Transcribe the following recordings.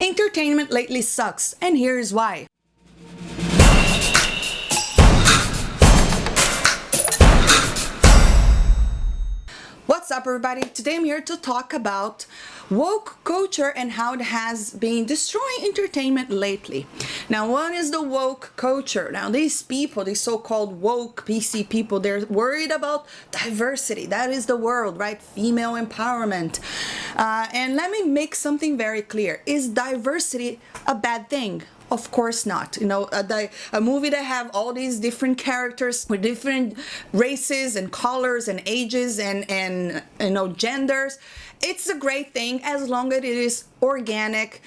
Entertainment lately sucks, and here's why. What's up, everybody? Today I'm here to talk about woke culture and how it has been destroying entertainment lately. Now, what is the woke culture? Now, these people, these so-called woke PC people, they're worried about diversity. That is the world, right? Female empowerment. And let me make something very clear. Is diversity a bad thing? Of course not. You know, a movie that have all these different characters with different races and colors and ages and genders, it's a great thing as long as it is organic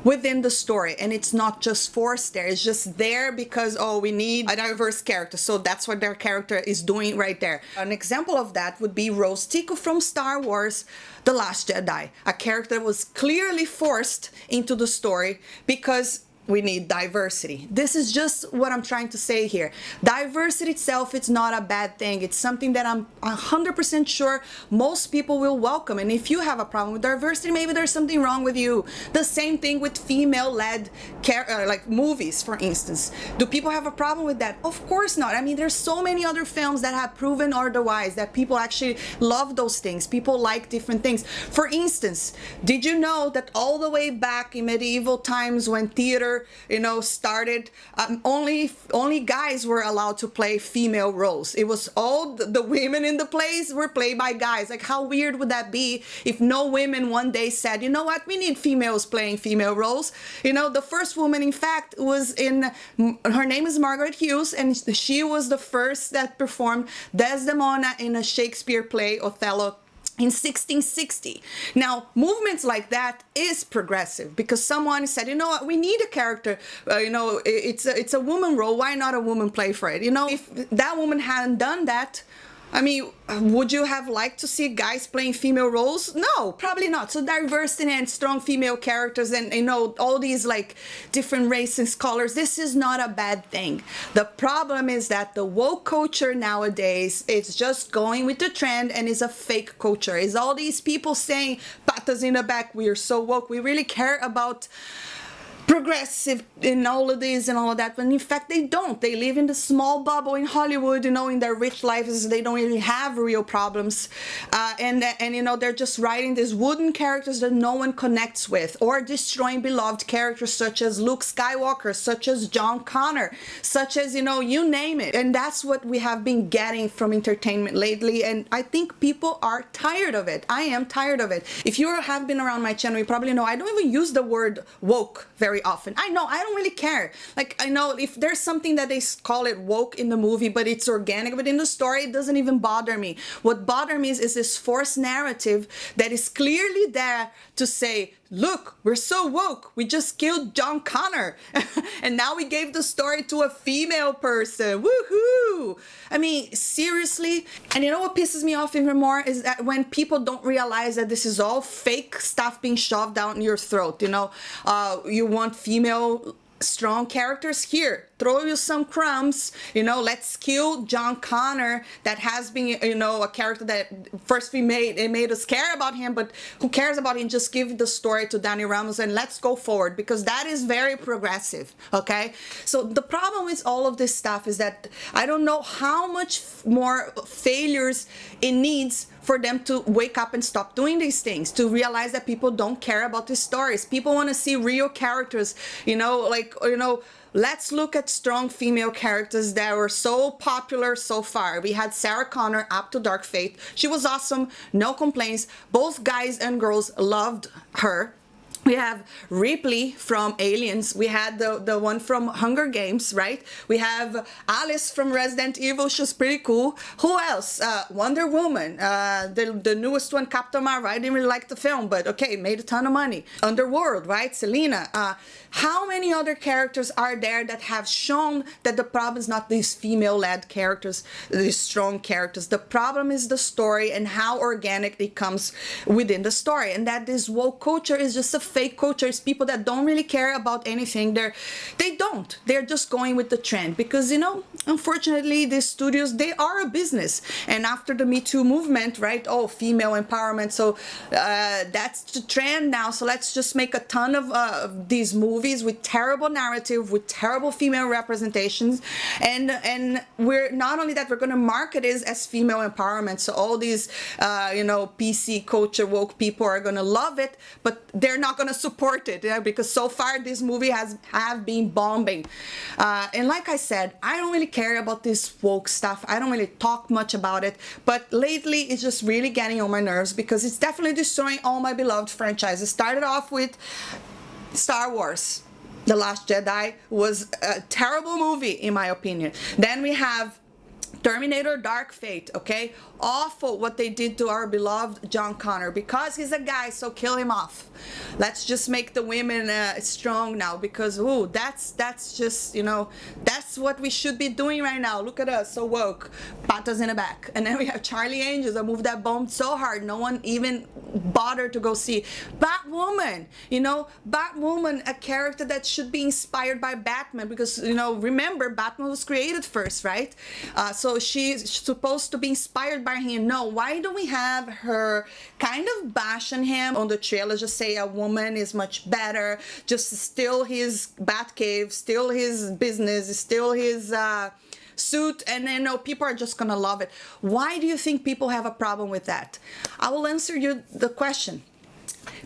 within the story and it's not just forced there. It's just there because, oh, we need a diverse character, so that's what their character is doing right there. An example of that would be Rose Tico from Star Wars The Last Jedi, a character that was clearly forced into the story because we need diversity. This is just what I'm trying to say here. Diversity itself, it's not a bad thing. It's something that I'm 100% sure most people will welcome. And if you have a problem with diversity, maybe there's something wrong with you. The same thing with female-led like movies, for instance. Do people have a problem with that? Of course not. I mean, there's so many other films that have proven otherwise, that people actually love those things. People like different things. For instance, did you know that all the way back in medieval times when theater started, only guys were allowed to play female roles? It was all the women in the plays were played by guys. Like, how weird would that be if no women one day said, you know what, we need females playing female roles? The first woman, in fact, her name is Margaret Hughes, and she was the first that performed Desdemona in a Shakespeare play, Othello, in 1660. Now, movements like that is progressive because someone said, you know what, we need a character, it's a woman role, why not a woman play for it? If that woman hadn't done that, I mean, would you have liked to see guys playing female roles? No, probably not. So diversity and strong female characters and all these like different races, colors, this is not a bad thing. The problem is that the woke culture nowadays is just going with the trend and is a fake culture. Is all these people saying, patas in the back, we are so woke, we really care about progressive in all of this and all of that, when in fact they don't. They live in the small bubble in Hollywood, in their rich lives. They don't really have real problems, and they're just writing these wooden characters that no one connects with, or destroying beloved characters such as Luke Skywalker, such as John Connor, such as you name it. And that's what we have been getting from entertainment lately, and I think people are tired of it. I am tired of it. If you have been around my channel, you probably know I don't even use the word woke very often. I know, I don't really care. Like, I know if there's something that they call it woke in the movie, but it's organic within the story, it doesn't even bother me. What bothers me is this forced narrative that is clearly there to say, look, we're so woke, we just killed John Connor and now we gave the story to a female person. Woohoo! I mean, seriously? And you know what pisses me off even more is that when people don't realize that this is all fake stuff being shoved down your throat. You want female strong characters? Here, throw you some crumbs. Let's kill John Connor, that has been a character that first it made us care about him, but who cares about him? Just give the story to Danny Ramos and let's go forward, because that is very progressive. Okay, so the problem with all of this stuff is that I don't know how much more failures it needs for them to wake up and stop doing these things, to realize that people don't care about these stories. People want to see real characters, let's look at strong female characters that were so popular so far. We had Sarah Connor up to Dark Fate. She was awesome, no complaints. Both guys and girls loved her. We have Ripley from Aliens. We had the one from Hunger Games, right? We have Alice from Resident Evil. She's pretty cool. Who else? Wonder Woman. The newest one, Captain Marvel. I didn't really like the film, but okay, made a ton of money. Underworld, right? Selena. How many other characters are there that have shown that the problem is not these female-led characters, these strong characters? The problem is the story and how organic it comes within the story. And that this woke culture is just a fake culture is people that don't really care about anything. They're just going with the trend because, you know, unfortunately, these studios, they are a business. And after the Me Too movement, right? Oh, female empowerment. So that's the trend now. So let's just make a ton of these movies with terrible narrative, with terrible female representations. And we're not only that, we're going to market it as female empowerment. So all these, you know, PC culture woke people are going to love it, but they're not going to support it, yeah, because so far this movie have been bombing. And like I said, I don't really care about this woke stuff. I don't really talk much about it, but lately it's just really getting on my nerves because it's definitely destroying all my beloved franchises. Started off with Star Wars. The Last Jedi was a terrible movie in my opinion. Then we have Terminator Dark Fate, okay? Awful what they did to our beloved John Connor because he's a guy, so kill him off. Let's just make the women strong now because, ooh, that's just, you know, that's what we should be doing right now. Look at us, so woke. Patas in the back. And then we have Charlie Angels, a movie that bombed so hard, no one even bothered to go see. Batwoman, you know, Batwoman, a character that should be inspired by Batman because, you know, remember, Batman was created first, right? So she's supposed to be inspired by him. No, why do we have her kind of bashing him on the trailer, just say a woman is much better, just steal his Batcave, steal his business, steal his suit, and then no, people are just gonna love it. Why do you think people have a problem with that? I will answer you the question.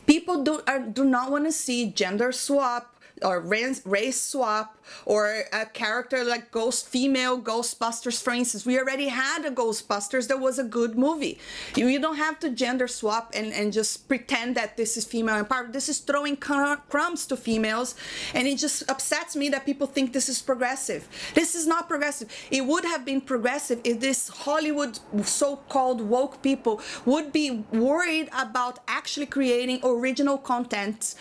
People do not want to see gender swap or race swap or a character like female Ghostbusters, for instance. We already had a Ghostbusters that was a good movie. You don't have to gender swap and just pretend that this is female empowerment. This is throwing crumbs to females, and it just upsets me that people think this is progressive. This is not progressive. It would have been progressive if this Hollywood so-called woke people would be worried about actually creating original content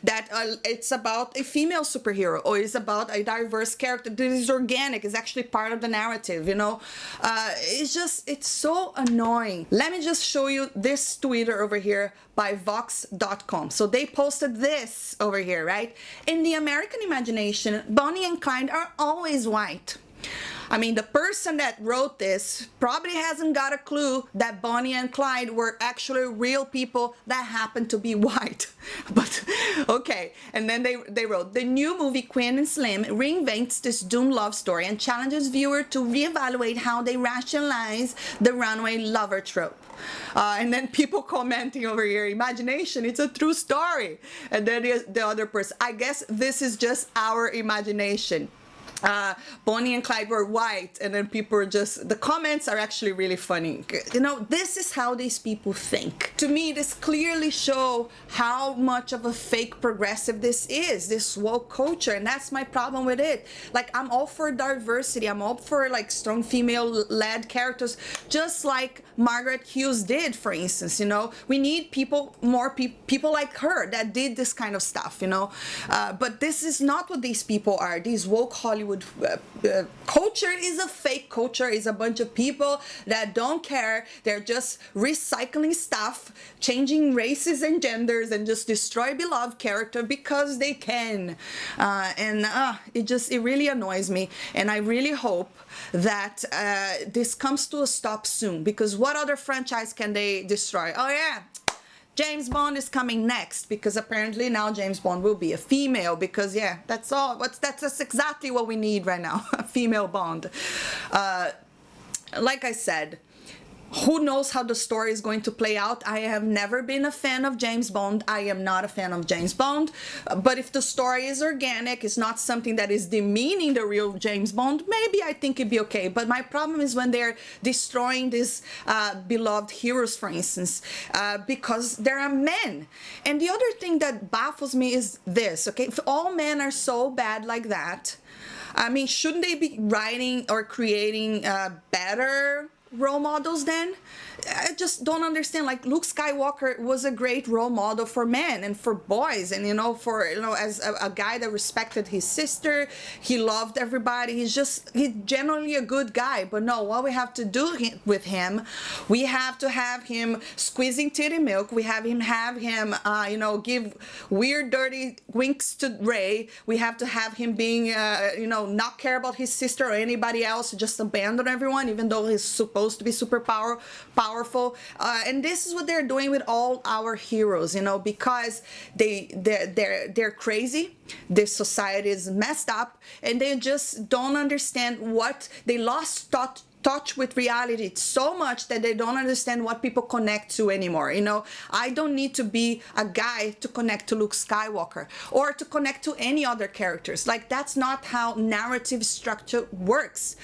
that it's about a female superhero or it's about a diverse character that is organic, is actually part of the narrative, you know. It's so annoying. Let me just show you this Twitter over here by Vox.com. So they posted this over here, right? In the American imagination, Bonnie and Clyde are always white. I mean, the person that wrote this probably hasn't got a clue that Bonnie and Clyde were actually real people that happened to be white. But okay, and then they wrote, the new movie Queen and Slim reinvents this doomed love story and challenges viewer to reevaluate how they rationalize the runaway lover trope. And then people commenting over here, imagination, it's a true story. And then the other person, I guess this is just our imagination. Bonnie and Clyde were white, and then people are just, the comments are actually really funny. You know, this is how these people think. To me, this clearly show how much of a fake progressive this is, this woke culture, and that's my problem with it. Like, I'm all for diversity, I'm all for like strong female-led characters, just like Margaret Hughes did, for instance. You know, we need more people like her that did this kind of stuff, you know. But this is not what these people are. These woke Hollywood culture is a fake culture, is a bunch of people that don't care. They're just recycling stuff, changing races and genders, and just destroy beloved character because they can. It really annoys me, and I really hope that this comes to a stop soon, because what other franchise can they destroy? Oh yeah, James Bond is coming next, because apparently now James Bond will be a female, because yeah, that's all. That's exactly what we need right now, a female Bond. Like I said, who knows how the story is going to play out. I have never been a fan of James Bond. I am not a fan of James Bond. But if the story is organic, it's not something that is demeaning the real James Bond, maybe I think it'd be okay. But my problem is when they're destroying these beloved heroes, for instance, because there are men. And the other thing that baffles me is this, okay? If all men are so bad like that, I mean, shouldn't they be writing or creating better role models then? I just don't understand. Like, Luke Skywalker was a great role model for men and for boys, and for as a guy that respected his sister. He loved everybody. He's generally a good guy. But no, what we have to do with him, we have to have him squeezing titty milk. We have him give weird dirty winks to Rey. We have to have him being not care about his sister or anybody else, just abandon everyone, even though he's supposed to be super powerful. And this is what they're doing with all our heroes, because they're crazy. This society is messed up, and they just don't understand what they lost touch with reality so much that they don't understand what people connect to anymore. I don't need to be a guy to connect to Luke Skywalker or to connect to any other characters. Like, that's not how narrative structure works.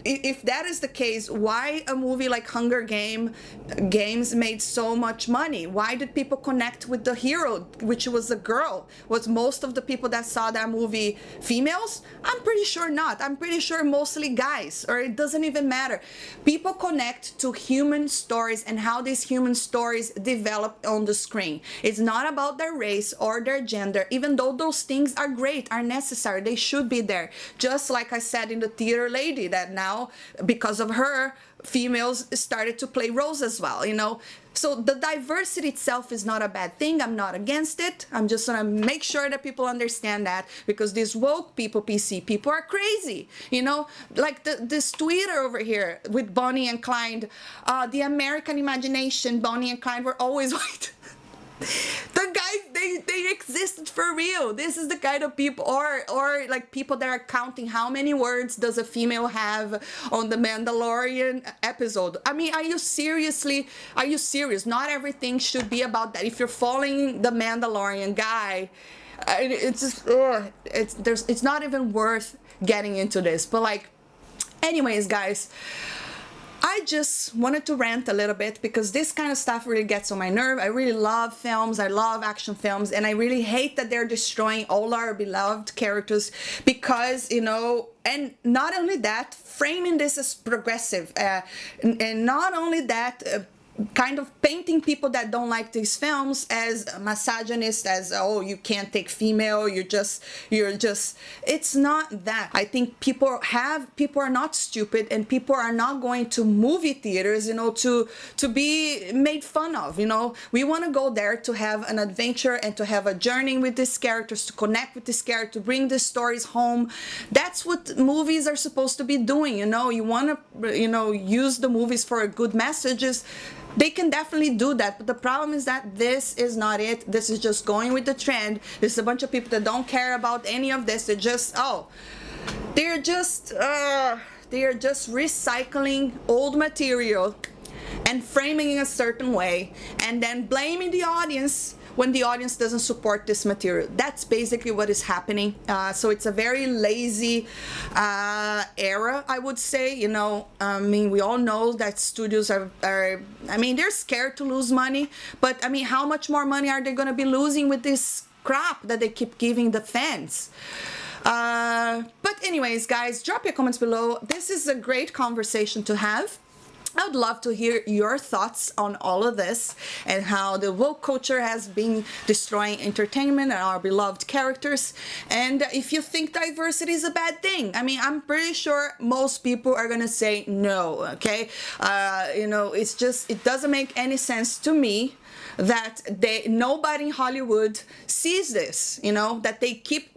If that is the case, why a movie like Hunger Games made so much money? Why did people connect with the hero, which was a girl? Was most of the people that saw that movie females? I'm pretty sure not. I'm pretty sure mostly guys, or it doesn't even matter. People connect to human stories and how these human stories develop on the screen. It's not about their race or their gender, even though those things are great, are necessary. They should be there. Just like I said in The Theater Lady, that now, because of her, females started to play roles as well, So the diversity itself is not a bad thing. I'm not against it. I'm just gonna make sure that people understand that, because these woke people, PC people, are crazy. Like this Twitter over here with Bonnie and Clyde, the American imagination, Bonnie and Clyde were always white. The guys, they existed for real. This is the kind of people, or like people that are counting how many words does a female have on the Mandalorian episode. I mean, are you serious? Not everything should be about that. If you're following the Mandalorian guy, it's just it's not even worth getting into this. But like, anyways, guys, I just wanted to rant a little bit, because this kind of stuff really gets on my nerve. I really love films. I love action films, and I really hate that they're destroying all our beloved characters, because, and not only that, framing this as progressive, and not only that, kind of painting people that don't like these films as misogynist, as, oh, you can't take female, you're just it's not that. I think people are not stupid, and people are not going to movie theaters to be made fun of. We want to go there to have an adventure and to have a journey with these characters, to connect with this character, to bring these stories home. That's what movies are supposed to be doing. You want to use the movies for good messages. They can definitely do that, but the problem is that this is not it. This is just going with the trend. There's a bunch of people that don't care about any of this. They're just recycling old material and framing in a certain way, and then blaming the audience when the audience doesn't support this material. That's basically what is happening. So it's a very lazy era, I would say. I mean, we all know that studios are I mean, they're scared to lose money, but I mean, how much more money are they going to be losing with this crap that they keep giving the fans? But anyways, guys, drop your comments below. This is a great conversation to have. I would love to hear your thoughts on all of this, and how the woke culture has been destroying entertainment and our beloved characters, and if you think diversity is a bad thing. I mean, I'm pretty sure most people are gonna say no, okay? It's just, it doesn't make any sense to me that nobody in Hollywood sees this, that they keep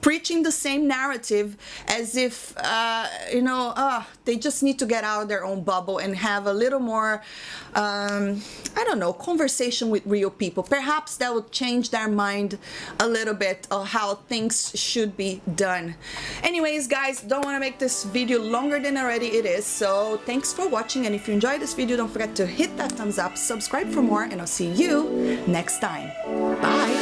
preaching the same narrative as if they just need to get out of their own bubble and have a little more I don't know, conversation with real people. Perhaps that would change their mind a little bit of how things should be done. Anyways, guys, don't want to make this video longer than already it is, so thanks for watching, and if you enjoyed this video, don't forget to hit that thumbs up, subscribe for more, and I'll see you next time. Bye.